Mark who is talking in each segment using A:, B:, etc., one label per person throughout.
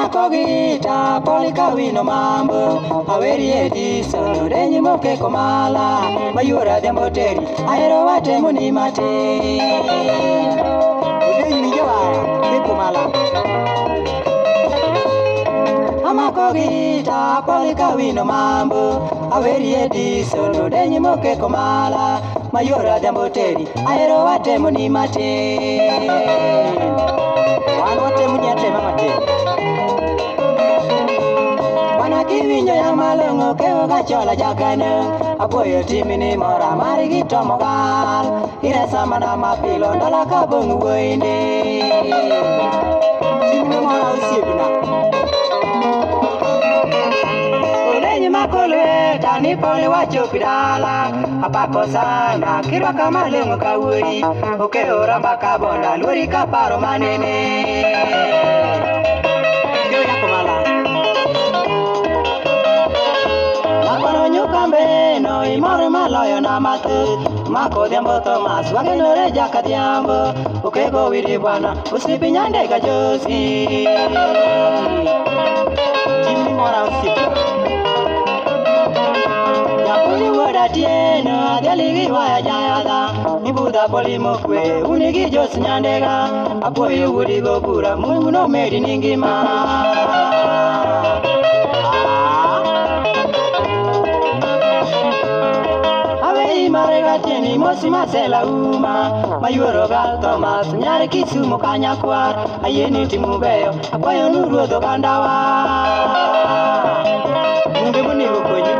A: Amako gita polika wino mambo aweri ediso denyi moke komala mayura demboteri aero wate muni mate udenyi mijowa komala Amako gita polika wino mambo aweri ediso denyi moke komala mayura demboteri aero wate muni mate wate muni ate mamate Kivinyo ya malongo keo gachola jakane Apoyo timini mora mari gito mogal Ire samana mapilo ndala kabungu wende Timini mora usibina Ulenyi makolwe tani pole wacho pidala Apako sana kirwa kama lengo kawuri Ukeo ramba kabonda luri kaparo manene Yo ya kumala no imore maloyo na mate mako dembo Thomas wagenore jakadiambo ukego wiri bwana usipi nyande kajosi Jimmy mora usipi Yapuli wada tieno adeli waya jayada ibuda polimo kwe unigi josi nyandega apoye wudi gobura mungu no medi ningima Tieni mosi masela uma mayuoro gal Thomas nyare Kisumu kanyakwar ayeni timubeyo apoyo nuruodho kandawa Munge bunigo konyi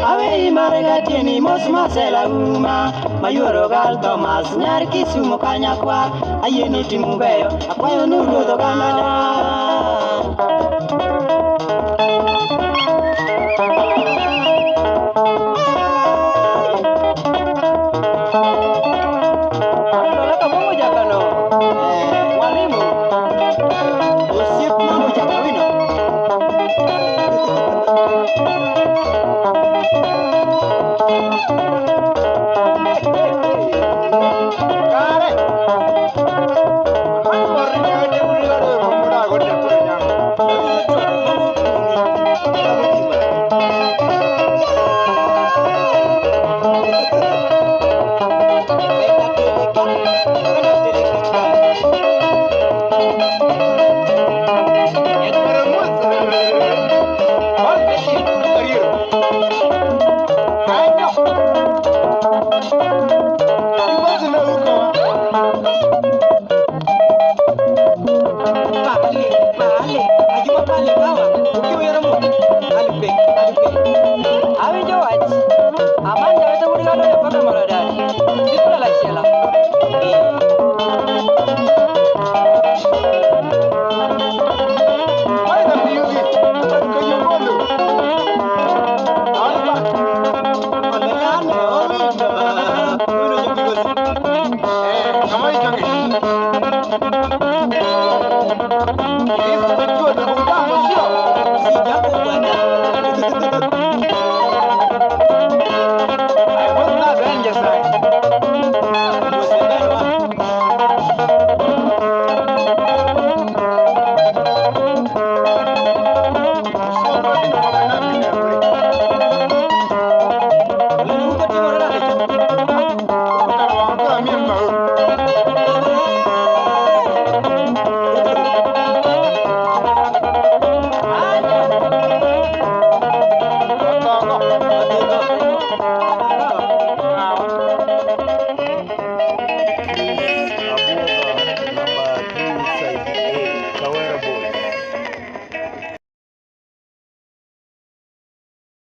A: Awei marega tieni mosi masela uma mayuoro gal Thomas nyare Kisumu kanyakwar ayeni timubeyo apoyo nuruodho kandawa Amanda,